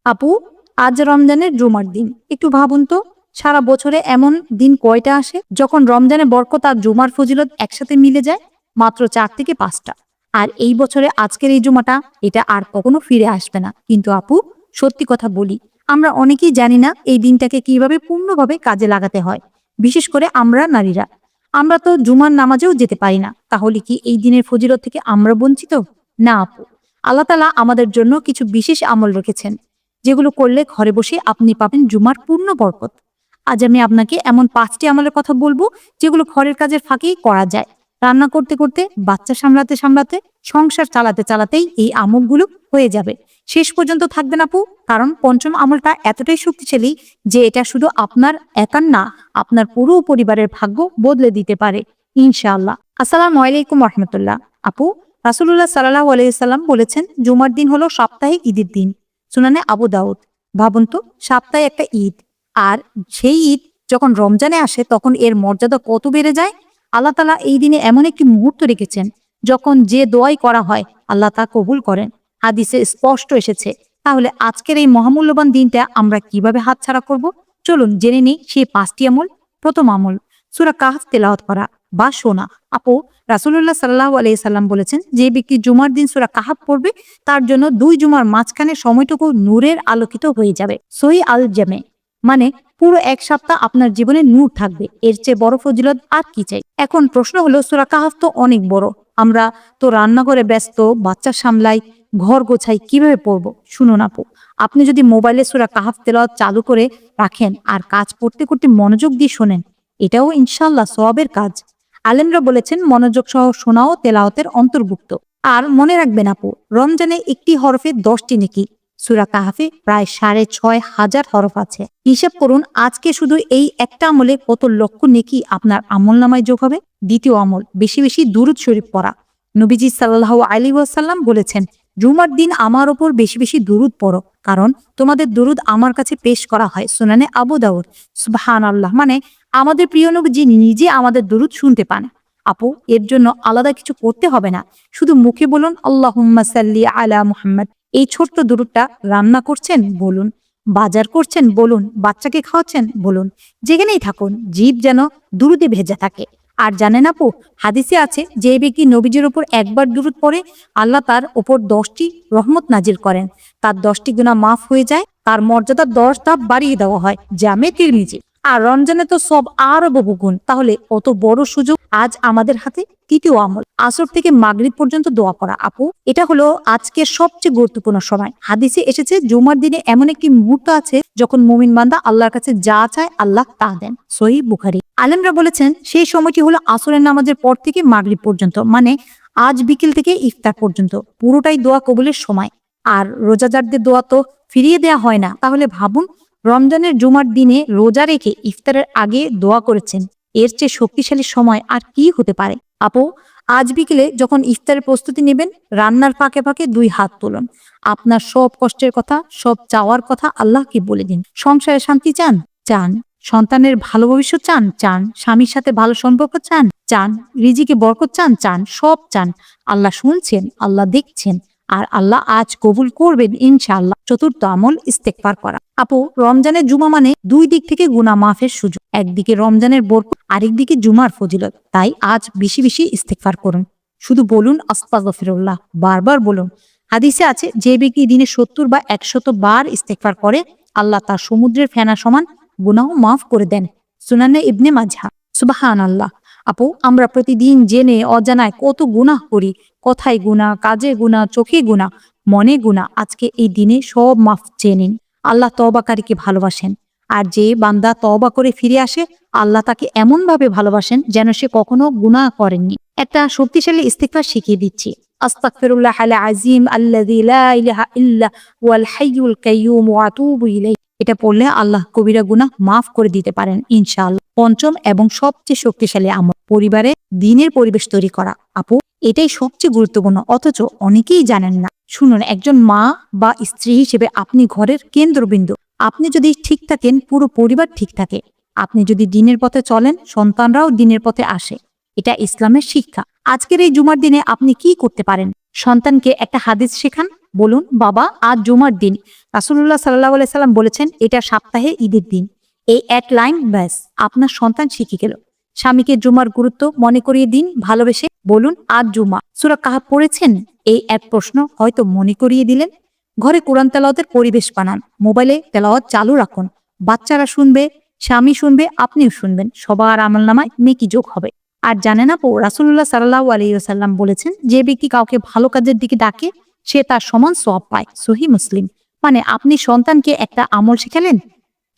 আপু, আজ রমজানের জুমার দিন। একটু ভাবুন তো, সারা বছরে এমন দিন কয়টা আসে যখন রমজানের বরকত আর জুমার ফজিলত একসাথে মিলে যায়? মাত্র 4 থেকে 5টা। আর এই বছরে আজকের এই জুমাটা, এটা আর কখনো ফিরে আসবে না। কিন্তু আপু, সত্যি কথা বলি, আমরা অনেকেই জানি না এই দিনটাকে কিভাবে পূর্ণভাবে কাজে লাগাতে হয়। বিশেষ করে আমরা নারীরা। আমরা তো জুমার নামাজেও যেতে পারি না। তাহলে কি এই দিনের ফজিলত থেকে আমরা বঞ্চিত? না আপু, আল্লাহ তাআলা আমাদের জন্য কিছু বিশেষ আমল রেখেছেন, যেগুলো করলে ঘরে বসে আপনি পাবেন জুমার পূর্ণ বরকত। আজ আমি আপনাকে এমন 5টি আমলের কথা বলবো, যেগুলো ঘরের কাজের ফাঁকেই করা যায়। রান্না করতে করতে, বাচ্চা সামলাতে সামলাতে, সংসার চালাতে চালাতেই এই আমলগুলো হয়ে যাবে। শেষ পর্যন্ত থাকবেন আপু, কারণ পঞ্চম আমলটা এতটাই শক্তিশালী যে এটা শুধু আপনার একার না, আপনার পুরো পরিবারের ভাগ্য বদলে দিতে পারে ইনশাআল্লাহ। আসসালামু আলাইকুম রহমতুল্লাহ। আপু, রাসূলুল্লাহ সাল্লাল্লাহু আলাইহি সাল্লাম বলেছেন জুমার দিন হলো সাপ্তাহিক ঈদের দিন। সুনানে আবু দাউদ। ভাবুন তো, সপ্তাহে একটা ঈদ, আর সেই ঈদ যখন রমজানে আসে তখন এর মর্যাদা কত বেড়ে যায়। আল্লাহ তাআলা এই দিনে এমন একটি মুহূর্ত রেখেছেন যখন যে দোয়াই করা হয় আল্লাহ তা কবুল করেন। হাদিসে স্পষ্ট এসেছে। তাহলে আজকের এই মহামূল্যবান দিনটা আমরা কিভাবে হাতছাড়া করব? চলুন জেনে নিই সেই 5টি আমল। প্রথম আমল, সূরা কাহফ তেলাওয়াত করা বা শোনা। আপু, রাসূলুল্লাহ সাল্লাল্লাহু আলাইহি সাল্লাম বলেছেন, যে ব্যক্তি জুমার দিন সূরা কাহফ পড়বে তার জন্য 2 জুমার মাঝখানে সময়টুকু নূরের আলোকিত হয়ে যাবে। সহিহ আল জামে। মানে পুরো এক সপ্তাহ আপনার জীবনে নূর থাকবে। এর চেয়ে বড় ফজিলত আর কি চাই? এখন প্রশ্ন হলো, সূরা কাহফ তো অনেক বড়, আমরা তো রান্নাঘরে ব্যস্ত, বাচ্চা সামলাই, ঘর গোছাই, কিভাবে পড়বো? শুনুন আপু, আপনি যদি মোবাইলে সূরা কাহফ তেলাওয়াত চালু করে রাখেন আর কাজ করতে করতে মনোযোগ দিয়ে শোনেন, এটাও ইনশাআল্লাহ সওয়াবের কাজ। আলেমরা বলেছেন মনোযোগ সহ শোনাও তেলাওয়াতের অন্তর্ভুক্ত। আর মনে রাখবেন আপু, রমজানে একটি হরফে 10টি নেকি। সূরা কাহফে প্রায় 6,500 হরফ আছে। হিসাব করুন আজকে শুধু এই একটা আমলে কত লক্ষ নেকি আপনার আমল নামায় যোগ হবে। দ্বিতীয় আমল, বেশি বেশি দুরূদ শরীফ পড়া। নবীজি সাল্লাল্লাহু আলাইহি ওয়াসাল্লাম বলেছেন, জুমার দিন আমার ওপর বেশি বেশি দুরূদ পড়ো, কারণ তোমাদের দুরূদ আমার কাছে পেশ করা হয় সুনানে আবু দাউদ। সুবহানাল্লাহ। মানে আমাদের প্রিয় নবীজি নিজে আমাদের দুরূদ শুনতে পান। আপু, এর জন্য আলাদা কিছু করতে হবে না। শুধু মুখে বলুন আল্লাহুম্মা সাল্লি আলা মুহাম্মদ। এই ছোট্ট দুরূদটা রান্না করছেন বলুন, বাজার করছেন বলুন, বাচ্চাকে খাওয়াচ্ছেন বলুন, যেখানেই থাকুন জিভ যেন দুরূদে ভেজা থাকে। আর জানেন আপু, হাদিসে আছে যে ব্যক্তি নবীজির উপর একবার দুরূদ পড়ে আল্লাহ তার উপর 10টি রহমত নাজিল করেন, তার 10টি গুনাহ মাফ হয়ে যায়, তার মর্যাদা 10 ধাপ বাড়িয়ে দেওয়া হয়। জামে তিরমিজি। আর রমজানে তো সব আরো বহুগুণ। তাহলে কত বড় সুযোগ আজ আমাদের হাতে। তৃতীয় আমল, আসর থেকে মাগরিব পর্যন্ত দোয়া করা। আপু, এটা হলো আজকের সবচেয়ে গুরুত্বপূর্ণ সময়। হাদিসে এসেছে জুমার দিনে এমন একটি মুহূর্ত আছে যখন মুমিন বান্দা আল্লাহর কাছে যা চায় আল্লাহ তা দেন। সহিহ বুখারী। আলেমরা বলেছেন সেই সময়টি হলো আসরের নামাজের পর থেকে মাগরিব পর্যন্ত, মানে আজ বিকেল থেকে ইফতার পর্যন্ত পুরোটাই দোয়া কবুলের সময়। আর রোজাদারদের দোয়া তো ফিরিয়ে দেয়া হয় না। তাহলে ভাবুন, রমজানের জুমার দিনে রোজা রেখে ইফতারের আগে দোয়া করেছেন, এর চেয়ে শক্তিশালী সময় আর কি হতে পারে? আপু, আজ বিকেলে যখন ইফতারের প্রস্তুতি নেবেন, রান্নার ফাঁকে ফাঁকে 2 হাত তুলুন। আপনার সব কষ্টের কথা, সব চাওয়ার কথা আল্লাহকে বলে দিন। সংসারে শান্তি চান? চান। সন্তানের ভালো ভবিষ্যৎ চান? চান। স্বামীর সাথে ভালো সম্পর্ক চান? চান। রিজিকে বরকত চান? চান। সব চান। আল্লাহ শুনছেন, আল্লাহ দেখছেন, আর আল্লাহ আজ কবুল করবেন ইনশাআল্লাহ। চতুর্থ আমল, ইস্তেগফার করা। আপু, রমজানের জুমা মানে 2 দিক থেকে গুনাহ মাফের সুযোগ। একদিকে রমজানের বরকত, আরেকদিকে জুমার ফজিলত। তাই আজ বেশি বেশি ইস্তেগফার করুন। শুধু বলুন আস্তাগফিরুল্লাহ, বারবার বলুন। হাদিসে আছে যে ব্যক্তি দিনে 70 বা 100 বার ইস্তেগফার করে আল্লাহ তার সমুদ্রের ফেনা সমান গুনাহ মাফ করে দেন। সুনানে ইবনে মাজাহ। সুবহানাল্লাহ। আপু, আমরা প্রতিদিন জেনে অজানায় কত গুনাহ করি। কথায় গুনাহ, কাজে গুনাহ, চোখে গুনাহ, মনে গুনাহ। আজকে এই দিনে সব মাফ চেয়ে নিন। আল্লাহ তওবাকারীকে ভালোবাসেন। আর যে বান্দা তওবা করে ফিরে আসে, আল্লাহ তাকে এমন ভাবে ভালোবাসেন যেন সে কখনো গুনাহ করেননি। একটা শক্তিশালী ইস্তিগফার শিখিয়ে দিচ্ছি। আস্তাগফিরুল্লাহ আল আযীম আল্লাযী লা ইলাহা ইল্লা হুয়াল হাইয়ুল কাইয়্যুম ওয়া আতুবু ইলাইহি। এটা পড়লে আল্লাহ কবিরা গুনাহ মাফ করে দিতে পারেন ইনশাআল্লাহ। পঞ্চম এবং সবচেয়ে শক্তিশালী আমল, পরিবারে দ্বীনের পরিবেশ তৈরি করা। আপু, এটাই সবচেয়ে গুরুত্বপূর্ণ, অথচ অনেকেই জানেন না। শুনুন, একজন মা বা স্ত্রী হিসেবে আপনি ঘরের কেন্দ্রবিন্দু। আপনি যদি ঠিক থাকেন, পুরো পরিবার ঠিক থাকে। আপনি যদি দ্বীনের পথে চলেন, সন্তানরাও দ্বীনের পথে আসে। এটা ইসলামের শিক্ষা। আজকের এই জুমার দিনে আপনি কি করতে পারেন? সন্তানকে একটা হাদিস শেখান, বলুন, বাবা আজ জুমার দিন, রাসূলুল্লাহ সাল্লাল্লাহু আলাইহি সাল্লাম বলেছেন এটা সপ্তাহে ঈদের দিন। এই এক লাইন ব্যাস আপনার সন্তান শিখে গেল। স্বামীকে জুমার গুরুত্ব মনে করিয়ে দিন ভালোবেসে, বলুন আজ জুমা। সূরা কাহাফ পড়েছেন? এই এক প্রশ্ন হয়তো মনে করিয়ে দিলেন। ঘরে কোরআন তেলাওয়াতের পরিবেশ বানান, মোবাইলে তেলাওয়াত চালু রাখুন, বাচ্চারা শুনবে, স্বামী শুনবে, আপনিও শুনবেন, সবার আমলনামায় নেকি যোগ হবে। আর জানেন আপু, রাসূলুল্লাহ সাল্লাল্লাহু আলাইহি ওয়াসাল্লাম বলেছেন যে ব্যক্তি কাউকে ভালো কাজের দিকে ডাকে সে তার সমান সওয়াব পায়। সহিহ মুসলিম। মানে আপনি সন্তানকে একটা আমল শেখালেন,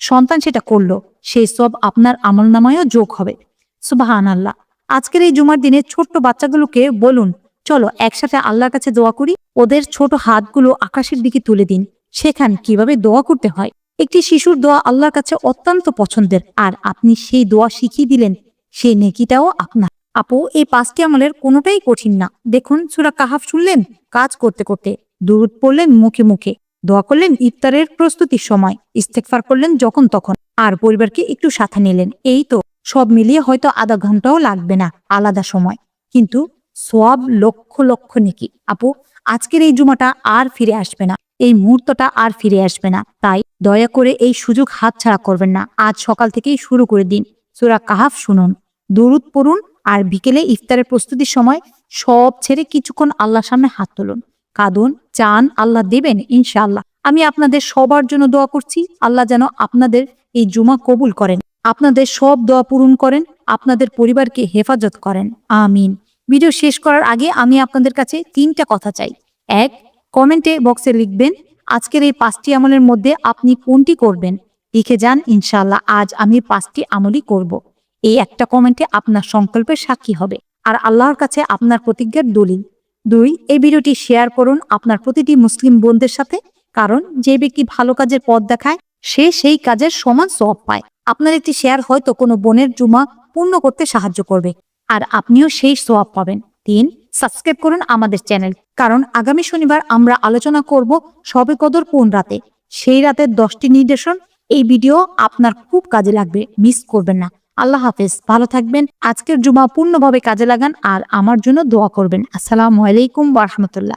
সন্তান সেটা করলো, সেই সব আপনার আমলনামায়ও যোগ হবে। সুবহানাল্লাহ। আজকের এই জুমার দিনে ছোট্ট বাচ্চাগুলোকে বলুন, চলো একসাথে আল্লাহর কাছে দোয়া করি। ওদের ছোট হাতগুলো আকাশের দিকে তুলে দিন, শেখান কিভাবে দোয়া করতে হয়। একটি শিশুর দোয়া আল্লাহর কাছে অত্যন্ত পছন্দের, আর আপনি সেই দোয়া শিখিয়ে দিলেন, সেই নেকিটাও আপনার। আপু, এই 5টি আমলের কোনোটাই কঠিন না। দেখুন, সূরা কাহাফ শুনলেন কাজ করতে করতে, দুরূদ পড়লেন মুখে মুখে, দোয়া করলেন ইফতারের প্রস্তুতির সময়, ইস্তেগফার করলেন যখন তখন, আর পরিবারকে একটু সাথে নিলেন। এই তো, সব মিলিয়ে হয়তো আধা ঘন্টাও লাগবে না আলাদা সময়, কিন্তু সওয়াব লক্ষ লক্ষ নেকি। আপু, আজকের এই জুমাটা আর ফিরে আসবে না, এই মুহূর্তটা আর ফিরে আসবে না। তাই দয়া করে এই সুযোগ হাতছাড়া করবেন না। আজ সকাল থেকেই শুরু করে দিন। সূরা কাহাফ শুনুন, দুরূদ পড়ুন, আর বিকেলে ইফতারের প্রস্তুতির সময় সব ছেড়ে কিছুক্ষণ আল্লাহর সামনে হাত তুলুন, কাঁদুন, চান, আল্লাহ দেবেন ইনশাআল্লাহ। আমি আপনাদের সবার জন্য দোয়া করছি, আল্লাহ যেন আপনাদের এই জুমা কবুল করেন, আপনাদের সব দোয়া পূরণ করেন, আপনাদের পরিবারকে হেফাজত করেন। আমিন। ভিডিও শেষ করার আগে আমি আপনাদের কাছে 3টা কথা চাই। 1, কমেন্টে বক্সে লিখবেন আজকের এই 5টি আমলের মধ্যে আপনি কোনটি করবেন। লিখে যান, ইনশাআল্লাহ আজ আমি 5টি আমলই করব। এই একটা কমেন্টে আপনার সংকল্পের সাক্ষী হবে, আর আল্লাহর কাছে আপনার প্রতিজ্ঞার দলিল। 2, এই ভিডিওটি শেয়ার করুন আপনার প্রতিটি মুসলিম বোনদের সাথে, কারণ যে ব্যক্তি ভালো কাজের পথ দেখায় সে সেই কাজের সমান সওয়াব পায়। আপনার একটি শেয়ার হয়তো কোনো বোনের জুমা পূর্ণ করতে সাহায্য করবে, আর আপনিও সেই সওয়াব পাবেন। 3, সাবস্ক্রাইব করুন আমাদের চ্যানেল, কারণ আগামী শনিবার আমরা আলোচনা করব শবে কদর কোন রাতে। সেই রাতের 10টি নির্দেশন। এই ভিডিও আপনার খুব কাজে লাগবে, মিস করবেন না। আল্লাহ হাফেজ, ভালো থাকবেন। আজকের জুমা পূর্ণভাবে কাজে লাগান, আর আমার জন্য দোয়া করবেন। আসসালামু আলাইকুম ওয়া রাহমাতুল্লাহ।